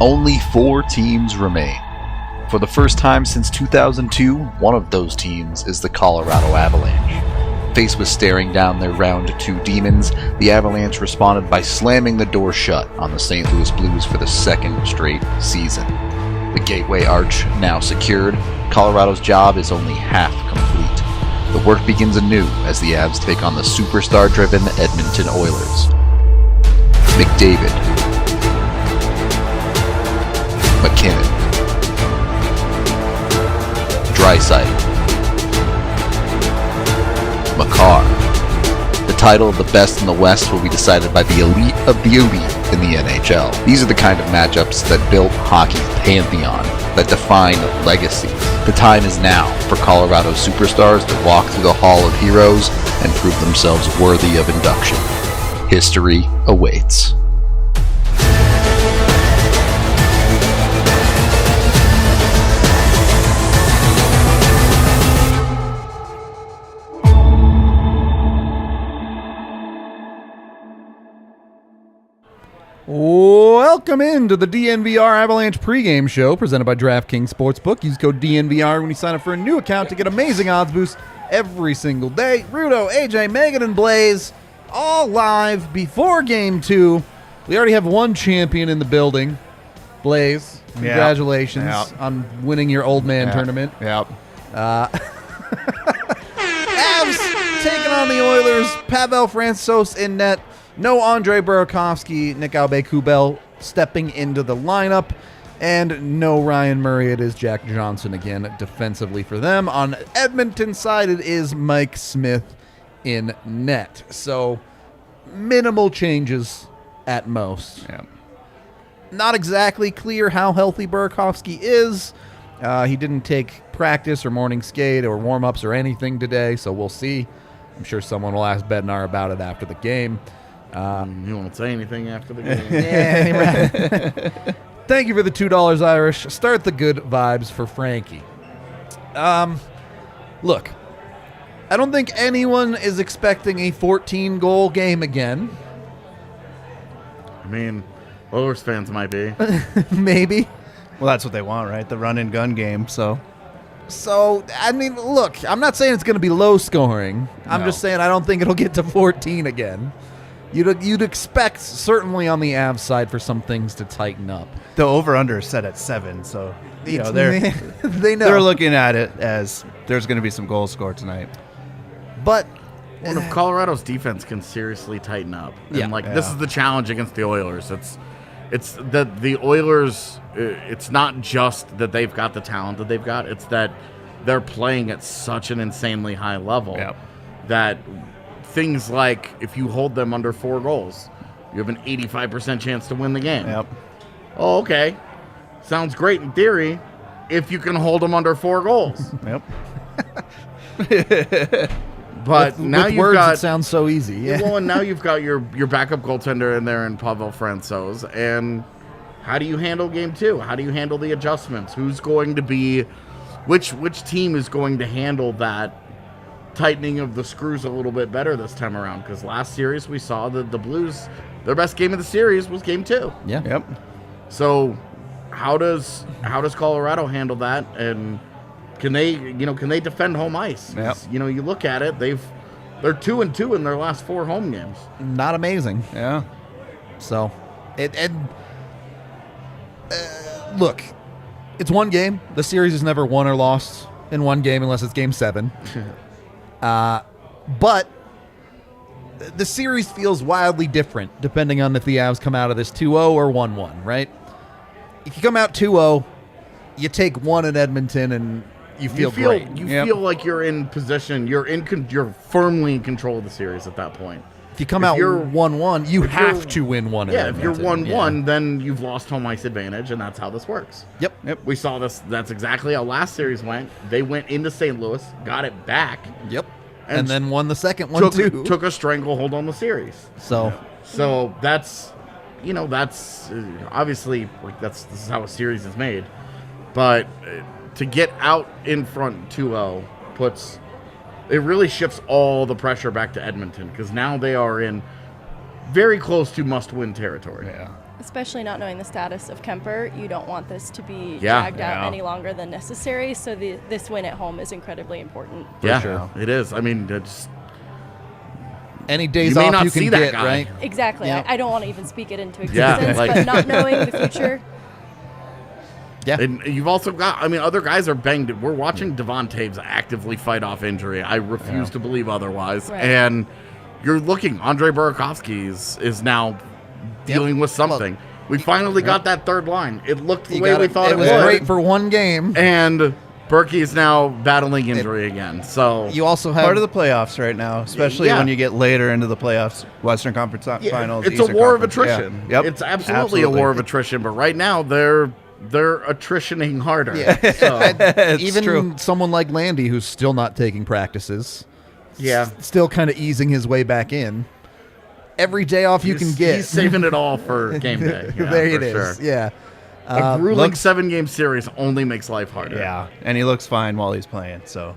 Only 4 teams remain. For the first time since 2002, one of those teams is the Colorado Avalanche. Faced with staring down their round 2 demons, the Avalanche responded by slamming the door shut on the St. Louis Blues for the second straight season. The Gateway Arch now secured, Colorado's job is only half complete. The work begins anew as the Avs take on the superstar-driven Edmonton Oilers. McDavid, MacKinnon, Draistil, Makar. The title of the best in the West will be decided by the elite of the elite in the NHL. These are the kind of matchups that built hockey's pantheon, that define legacies. The time is now for Colorado superstars to walk through the Hall of Heroes and prove themselves worthy of induction. History awaits. Welcome into the DNVR Avalanche pregame show presented by DraftKings Sportsbook. Use code DNVR when you sign up for a new account to get amazing odds boosts every single day. Rudo, AJ, Meghan, and Blais all live before Game 2. We already have one champion in the building. Blais, congratulations on winning your old man tournament. Yep. Avs taking on the Oilers. Pavel Francouz in net. No Andre Burakovsky, Nick Aube-Kubel stepping into the lineup, and no Ryan Murray. It is Jack Johnson again defensively for them. On Edmonton's side, it is Mike Smith in net. So minimal changes at most. Yeah. Not exactly clear how healthy Burakovsky is. He didn't take practice or morning skate or warm-ups or anything today, so we'll see. I'm sure someone will ask Bednar about it after the game. You won't say anything after the game. Yeah, right. Thank you for the $2, Irish. Start the good vibes for Frankie. Look, I don't think anyone is expecting a 14-goal game again. I mean, Oilers fans might be. Maybe. Well, that's what they want, right? The run-and-gun game, So, I mean, look, I'm not saying it's going to be low scoring. I'm just saying I don't think it'll get to 14 again. You'd expect, certainly on the Avs side, for some things to tighten up. the over-under is set at 7, so they know. They're looking at it as there's going to be some goals scored tonight. But One of Colorado's defense can seriously tighten up. And this is the challenge against the Oilers. It's that the Oilers, it's not just that they've got the talent that they've got, it's that they're playing at such an insanely high level that things like if you hold them under 4 goals, you have an 85% chance to win the game. Oh, okay. Sounds great in theory if you can hold them under 4 goals. But now with you've words, got, it sounds so easy. Well, and now you've got your backup goaltender in there in Pavel Francouz. And how do you handle game 2? How do you handle the adjustments? Who's going to be, which team is going to handle that tightening of the screws a little bit better this time around? Because last series we saw that the Blues, their best game of the series was game 2. So how does Colorado handle that? And can they defend home ice? You look at it, they're 2-2 in their last 4 home games. Not amazing. So, look, it's one game. The series is never won or lost in one game unless it's game 7. But the series feels wildly different depending on if the Avs come out of this 2-0 or 1-1, right? If you come out 2-0, you take 1 in Edmonton and you feel great. You feel like you're in position. You're firmly in control of the series at that point. If you come out 1-1, you have to win 1 in Edmonton. If you're 1-1, then you've lost home ice advantage, and that's how this works. Yep. We saw this. That's exactly how last series went. They went into St. Louis, got it back. Yep. And then won the second one, too. Took a stranglehold on the series. So that's, that's obviously, this is how a series is made. But to get out in front 2-0 it really shifts all the pressure back to Edmonton, because now they are in very close to must-win territory. Yeah. Especially not knowing the status of Kemper, you don't want this to be dragged out any longer than necessary. So this win at home is incredibly important. Sure. It is. I mean, it's any days off you can get, guy. right? Exactly. Yep. I don't want to even speak it into existence, like, but not knowing the future. Yeah. And you've also got, other guys are banged. We're watching Devon Taves actively fight off injury. I refuse to believe otherwise. Right. And you're looking, Andre Burakovsky is now dealing with something. We finally got that third line. It looked the way we thought it would. It was great for one game. And Berkey is now battling injury again. So you also have part of the playoffs right now, especially when you get later into the playoffs, Western Conference Finals. It's Eastern a war Conference. of attrition. Yeah. Yep. It's absolutely a war of attrition. But right now they're attritioning harder. Yeah. So. Even true. someone like Landy, who's still not taking practices, still kind of easing his way back in. Every day off you can get. He's saving it all for game day. Yeah, there it is. Sure. Yeah. A grueling 7-game series only makes life harder. Yeah, and he looks fine while he's playing. So,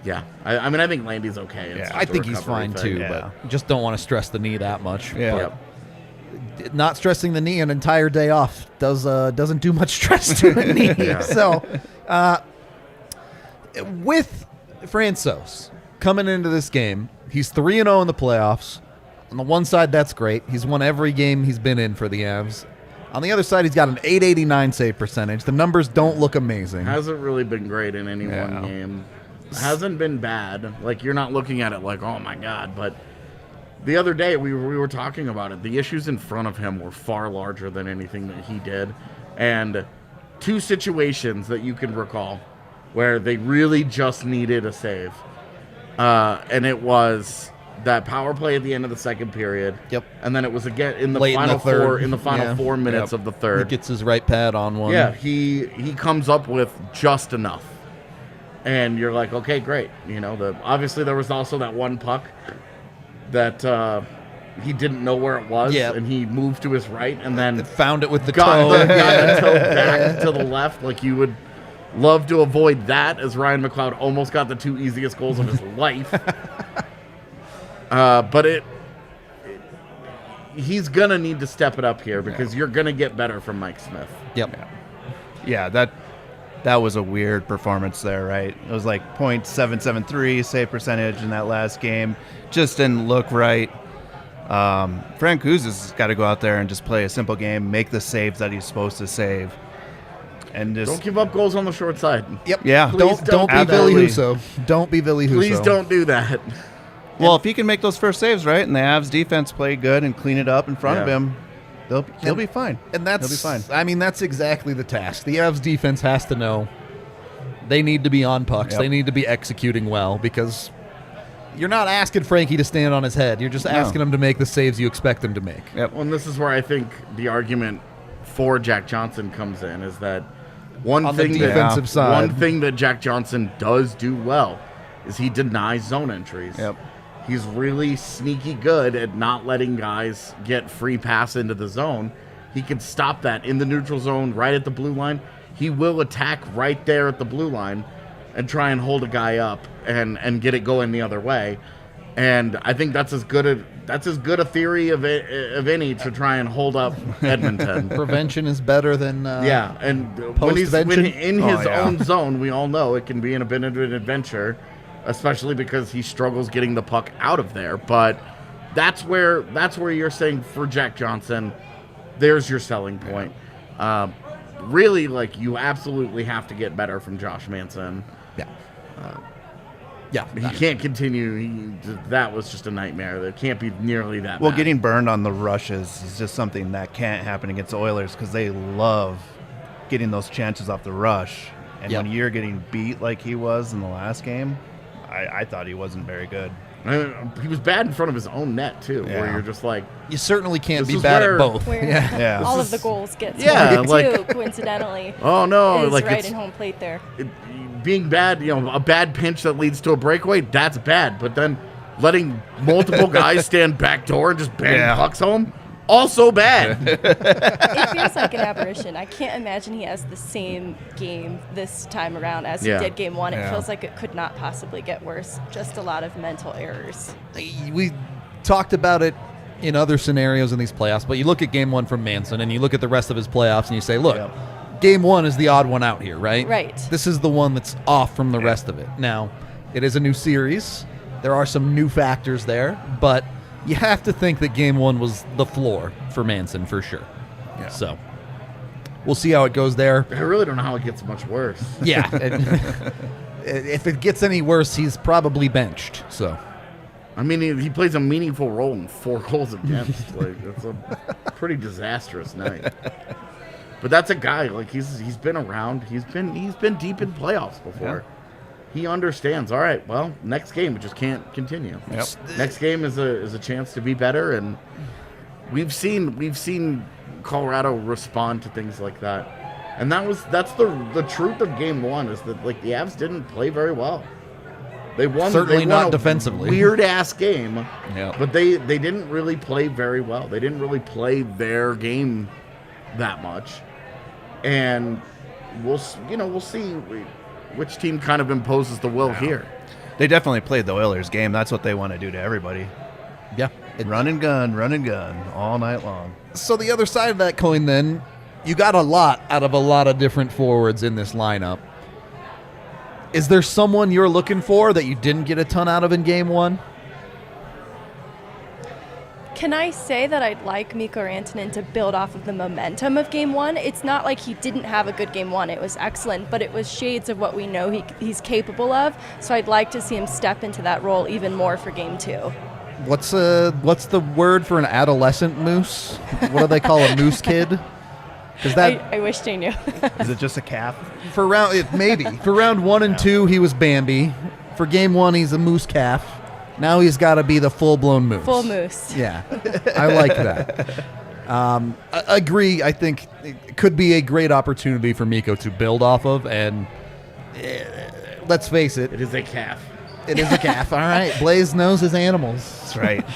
yeah. I think Landy's okay. Yeah. I think he's fine too, but just don't want to stress the knee that much. Yeah. But not stressing the knee an entire day off doesn't do much stress to the knee. Yeah. So, with Francouz coming into this game, he's 3-0 in the playoffs. On the one side, that's great. He's won every game he's been in for the Avs. On the other side, he's got an .889 save percentage. The numbers don't look amazing. Hasn't really been great in any one game. Hasn't been bad. Like, you're not looking at it like, oh my God. But the other day, we were talking about it. The issues in front of him were far larger than anything that he did. And 2 situations that you can recall where they really just needed a save. And it was that power play at the end of the second period. Yep. And then it was again in the Late final in the third. in the final 4 minutes of the third. He gets his right pad on one. Yeah, he comes up with just enough. And you're like, okay, great. Obviously there was also that one puck that he didn't know where it was, and he moved to his right and then found it with the got toe. the toe back to the left. Like, you would love to avoid that, as Ryan McLeod almost got the 2 easiest goals of his life. But he's going to need to step it up here because you're going to get better from Mike Smith. Yep. yeah, that was a weird performance there, right? It was like .773 save percentage in that last game. Just didn't look right. Francouz has got to go out there and just play a simple game, make the saves that he's supposed to save. And just Don't give up goals on the short side. Yep. Yeah. Please Don't be Billy Husso. Don't be Billy Husso. Please don't do that. Well, if he can make those first saves, right, and the Avs defense play good and clean it up in front of him, he'll be fine. And he'll be fine. I mean, that's exactly the task. The Avs defense has to know they need to be on pucks. Yep. They need to be executing well, because you're not asking Frankie to stand on his head. You're just asking him to make the saves you expect him to make. Yep. Well, and this is where I think the argument for Jack Johnson comes in, is that one On the thing defensive side. one thing that Jack Johnson does do well is he denies zone entries. Yep. He's really sneaky good at not letting guys get free pass into the zone. He can stop that in the neutral zone right at the blue line. He will attack right there at the blue line and try and hold a guy up and get it going the other way. And I think that's as good a theory of any to try and hold up Edmonton. Prevention is better than And when in his own zone, we all know it can be a bit of an adventure, especially because he struggles getting the puck out of there. But that's where you're saying for Jack Johnson, there's your selling point. Really, like, you absolutely have to get better from Josh Manson. Yeah. He can't continue. That was just a nightmare. There can't be nearly that Well, bad. getting burned on the rushes is just something that can't happen against the Oilers because they love getting those chances off the rush. And when you're getting beat like he was in the last game, I thought he wasn't very good. He was bad in front of his own net, too, Yeah. where you're just like... You certainly can't This be is bad where- at both. Where all of the goals get Yeah, scored, too, coincidentally. Oh, no. Is like right it's, in home plate there. being bad, a bad pinch that leads to a breakaway, that's bad. But then letting multiple guys stand back door and just bang pucks home, also bad. It feels like an aberration. I can't imagine he has the same game this time around as he did game one. It feels like it could not possibly get worse. Just a lot of mental errors. We talked about it in other scenarios in these playoffs, but you look at game one from Manson and you look at the rest of his playoffs and you say, look, game one is the odd one out here, right? Right. This is the one that's off from the rest of it. Now, it is a new series. There are some new factors there, but you have to think that game one was the floor for Manson for sure. Yeah. So we'll see how it goes there. I really don't know how it gets much worse. Yeah. If it gets any worse, he's probably benched. So, I mean, he plays a meaningful role in 4 goals against. Like, it's a pretty disastrous night. But that's a guy, like, he's been around. He's been deep in playoffs before. Yeah. He understands. All right, well, next game it just can't continue. Yep. Next game is a chance to be better, and we've seen Colorado respond to things like that. And that's the truth of game one is that, like, the Avs didn't play very well. They won certainly they won not a defensively. Weird ass game. Yeah. But they didn't really play very well. They didn't really play their game that much. And we'll see which team kind of imposes the will here. They definitely played the Oilers game. That's what they want to do to everybody. Yeah. Run and gun all night long. So the other side of that coin then, you got a lot out of a lot of different forwards in this lineup. Is there someone you're looking for that you didn't get a ton out of in game one? Can I say that I'd like Mikko Rantanen to build off of the momentum of game one? It's not like he didn't have a good game one. It was excellent, but it was shades of what we know he's capable of. So I'd like to see him step into that role even more for game two. What's the word for an adolescent moose? What do they call a moose kid? Because that I wish they knew. Is it just a calf? for round 1 and 2 he was Bambi. For game one he's a moose calf. Now he's got to be the full-blown moose. Full moose. Yeah, I like that. I agree. I think it could be a great opportunity for Mikko to build off of, and let's face it. It is a calf. It is a calf. All right. Blais knows his animals. That's right.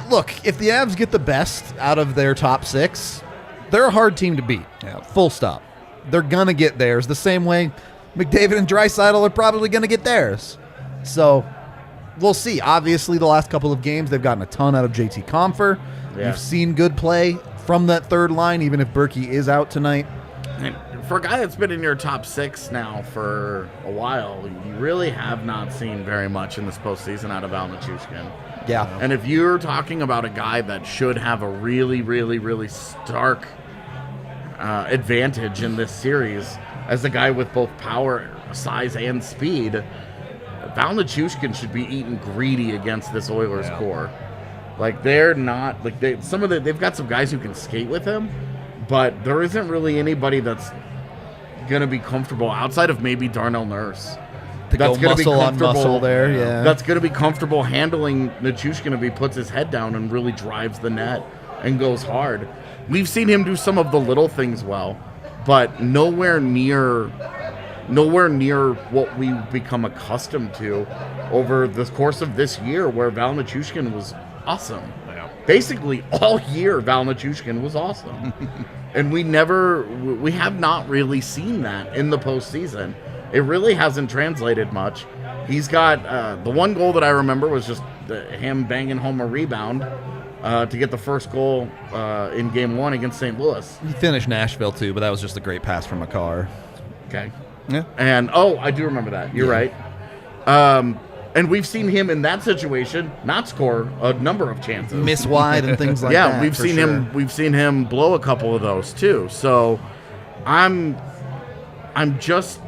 Look, if the Avs get the best out of their top 6, they're a hard team to beat. Yeah. Full stop. They're going to get theirs the same way McDavid and Draisaitl are probably going to get theirs. So we'll see. Obviously, the last couple of games, they've gotten a ton out of JT Compher. Yeah. You've seen good play from that third line, even if Berkey is out tonight. And for a guy that's been in your top 6 now for a while, you really have not seen very much in this postseason out of Val Nichushkin. Yeah. And if you're talking about a guy that should have a really, really, really stark advantage in this series as a guy with both power, size, and speed, Val Nichushkin should be eating greedy against this Oilers core. Like, they're not like they've got some guys who can skate with him, but there isn't really anybody that's gonna be comfortable outside of maybe Darnell Nurse. That's going to be comfortable on muscle there. Yeah. That's going to be comfortable handling Nichushkin if he puts his head down and really drives the net and goes hard. We've seen him do some of the little things well, but nowhere near what we've become accustomed to over the course of this year, where Val Nichushkin was awesome. Yeah. Basically, all year Val Nichushkin was awesome, and we have not really seen that in the postseason. It really hasn't translated much. He's got the one goal that I remember was just him banging home a rebound to get the first goal in game one against St. Louis. He finished Nashville too, but that was just a great pass from Makar. Okay. Yeah. And I do remember that. You're right. And we've seen him in that situation not score a number of chances, miss wide and things like that. Yeah, we've seen him blow a couple of those too. So I'm just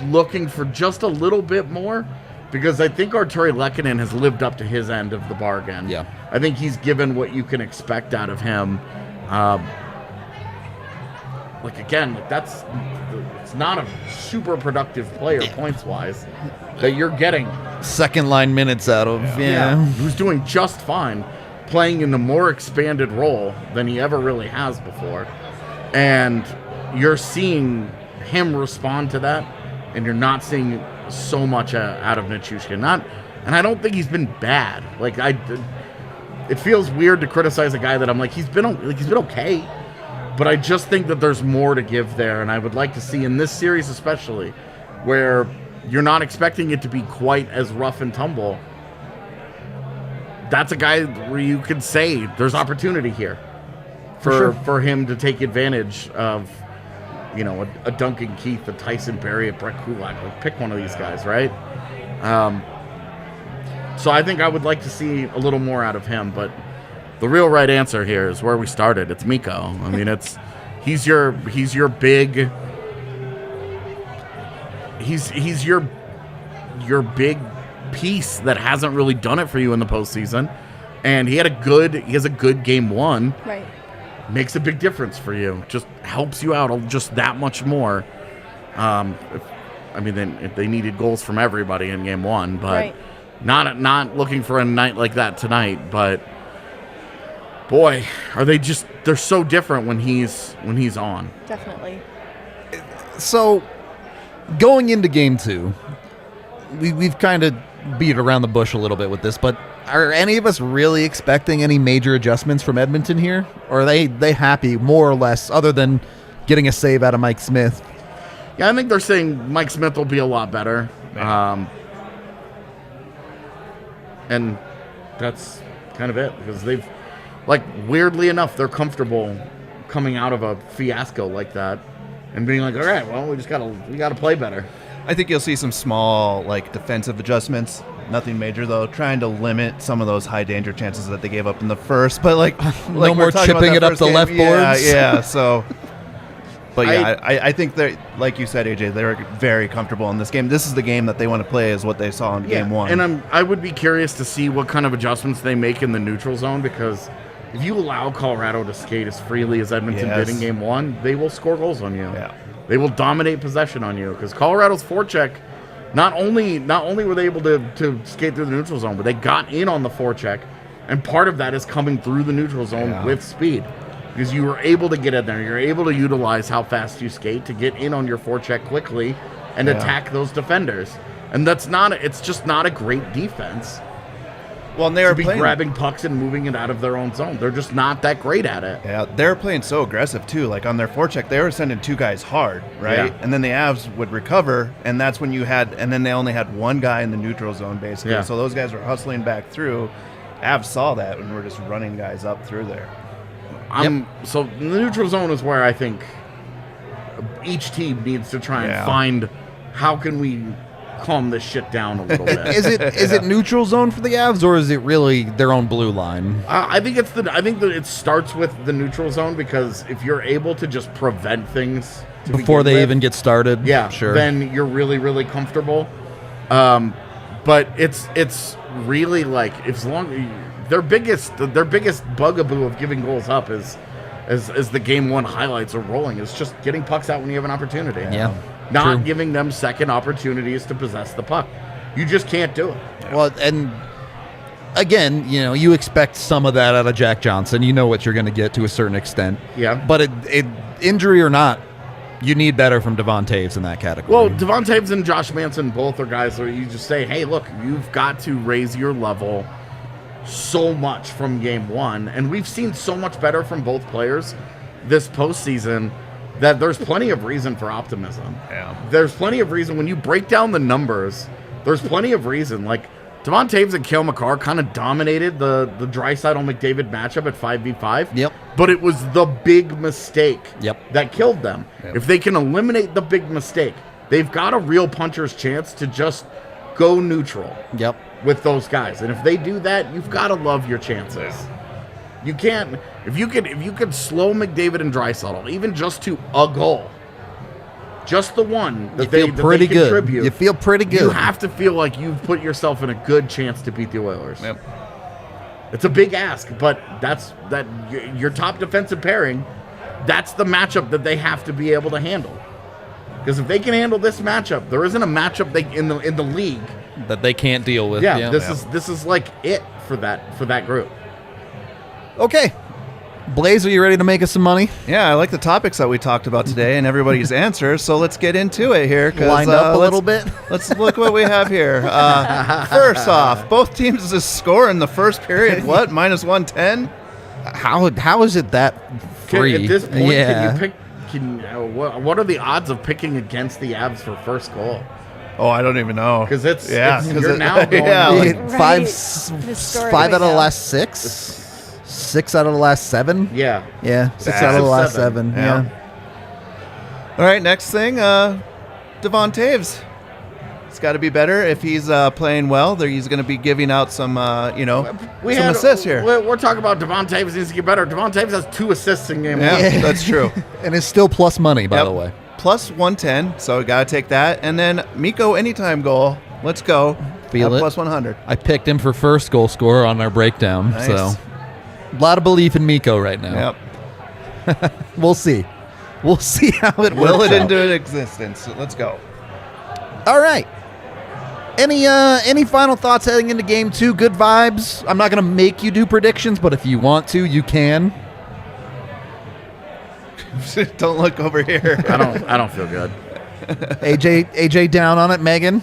looking for just a little bit more, because I think Arturi Lehkonen has lived up to his end of the bargain. Yeah. I think he's given what you can expect out of him. It's not a super productive player points-wise that you're getting. Second line minutes out of, Who's doing just fine, playing in a more expanded role than he ever really has before. And you're seeing him respond to that, and you're not seeing so much out of Nichushkin. And I don't think he's been bad. Like, it feels weird to criticize a guy that I'm like, he's been okay. But I just think that there's more to give there, and I would like to see in this series especially, where you're not expecting it to be quite as rough and tumble. That's a guy where you could say there's opportunity here for him to take advantage of, a Duncan Keith, a Tyson Berry, a Brett Kulak. Like, pick one of these guys, right? So I think I would like to see a little more out of him, but the real right answer here is where we started. It's Mikko. I mean, he's your big big piece that hasn't really done it for you in the postseason, and he has a good game one. Right. Makes a big difference for you. Just helps you out just that much more. They needed goals from everybody in game one, but not looking for a night like that tonight. But boy, they're so different when he's on. Definitely. So, going into game two, we've kind of beat around the bush a little bit with this, but are any of us really expecting any major adjustments from Edmonton here? Or are they happy, more or less, other than getting a save out of Mike Smith? Yeah, I think they're saying Mike Smith will be a lot better. And that's kind of it, because they've, weirdly enough, they're comfortable coming out of a fiasco like that and being like, all right, well, we gotta play better. I think you'll see some small, defensive adjustments. Nothing major, though. Trying to limit some of those high danger chances that they gave up in the first. But, no more chipping it up the left boards. Yeah, so. But, yeah, I think they're, like you said, AJ, they're very comfortable in this game. This is the game that they want to play, is what they saw in game one. And I would be curious to see what kind of adjustments they make in the neutral zone, because if you allow Colorado to skate as freely as Edmonton did in game one, they will score goals on you. Yeah. They will dominate possession on you, because Colorado's forecheck, not only were they able to skate through the neutral zone, but they got in on the forecheck, and part of that is coming through the neutral zone with speed, because you were able to get in there. You're able to utilize how fast you skate to get in on your forecheck quickly and attack those defenders. And it's just not a great defense. Well, and they were grabbing pucks and moving it out of their own zone. They're just not that great at it. Yeah, they were playing so aggressive, too. On their forecheck, they were sending two guys hard, right? Yeah. And then the Avs would recover, and that's when and then they only had one guy in the neutral zone, basically. Yeah. So those guys were hustling back through. Avs saw that and were just running guys up through there. So the neutral zone is where I think each team needs to try and find, how can we calm this shit down a little bit. Is it neutral zone for the Avs, or is it really their own blue line? I think that it starts with the neutral zone, because if you're able to just prevent things before they even get started, then you're really, really comfortable. But it's really as long their biggest bugaboo of giving goals up is as the game one highlights are rolling, is just getting pucks out when you have an opportunity. Yeah. Not giving them second opportunities to possess the puck. You just can't do it. Well, and again, you expect some of that out of Jack Johnson. You know what you're going to get to a certain extent. Yeah. But injury or not, you need better from Devon Taves in that category. Well, Devon Taves and Josh Manson both are guys where you just say, hey, look, you've got to raise your level so much from game one. And we've seen so much better from both players this postseason that there's plenty of reason for optimism. Yeah. There's plenty of reason. When you break down the numbers, there's plenty of reason. Devon Taves and Cale Makar kind of dominated the Draistil and McDavid matchup at 5v5. Yep. But it was the big mistake that killed them. Yep. If they can eliminate the big mistake, they've got a real puncher's chance to just go neutral with those guys. And if they do that, you've got to love your chances. You can't, If you could slow McDavid and Draisaitl, even just to a goal, just the one that they contribute, You feel pretty good. You have to feel like you've put yourself in a good chance to beat the Oilers. Yep. It's a big ask, but your top defensive pairing. That's the matchup that they have to be able to handle. Because if they can handle this matchup, there isn't a matchup in the league that they can't deal with. Yeah, this is like it for that group. Okay. Blais, are you ready to make us some money? Yeah, I like the topics that we talked about today and everybody's answers, so let's get into it here. Lined up a little bit? Let's look what we have here. First off, both teams just score in the first period. What, minus 110? How is it that free? At this point, yeah. can you pick? What are the odds of picking against the Avs for first goal? Oh, I don't even know. Because you're now going Five Right. out of the last six? 6 out of the last 7? Yeah. Yeah, 6 out of the last 7. Yeah. All right, next thing, Devon Taves. It's got to be better if he's playing well. He's going to be giving out some, some assists here. We're talking about Devon Taves needs to get better. Devon Taves has 2 assists in game 1. Yeah, that's true. And it's still plus money, by the way. Plus 110, so got to take that. And then Mikko anytime goal. Let's go. Feel it. Plus 100. I picked him for first goal scorer on our breakdown. Nice. So a lot of belief in Mikko right now. Yep. We'll see. We'll see how it Will works it out. into existence. So let's go. All right. Any final thoughts heading into game 2? Good vibes. I'm not going to make you do predictions, but if you want to, you can. Don't look over here. I don't feel good. AJ down on it, Meghan.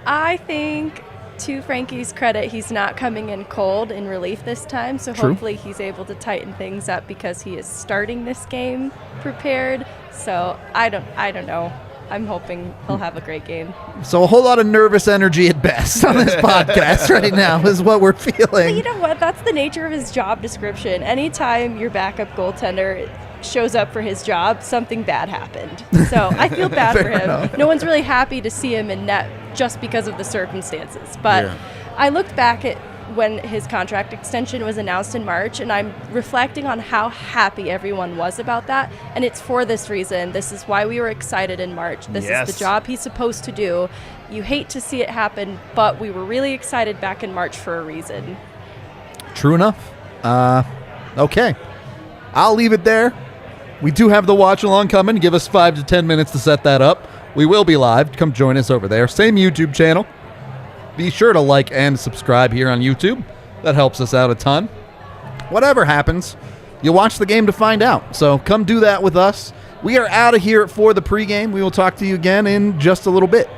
I think, to Frankie's credit, he's not coming in cold in relief this time, so True. hopefully he's able to tighten things up because he is starting this game prepared. So I don't know. I'm hoping he'll have a great game. So a whole lot of nervous energy at best on this podcast right now is what we're But feeling. you know what? That's the nature of his job description. Anytime your backup goaltender shows up for his job, something bad happened. So I feel bad for him. enough. No one's really happy to see him in net just because of the circumstances. But Yeah. I looked back at when his contract extension was announced in March, and I'm reflecting on how happy everyone was about that. And it's for this reason. This is why we were excited in March. This is the job he's supposed to do. You hate to see it happen, but we were really excited back in March for a reason. True enough. Okay. I'll leave it there. We do have the watch along coming. Give us 5 to 10 minutes to set that up. We will be live. Come join us over there. Same YouTube channel. Be sure to like and subscribe here on YouTube. That helps us out a ton. Whatever happens, you watch the game to find out. So come do that with us. We are out of here for the pregame. We will talk to you again in just a little bit.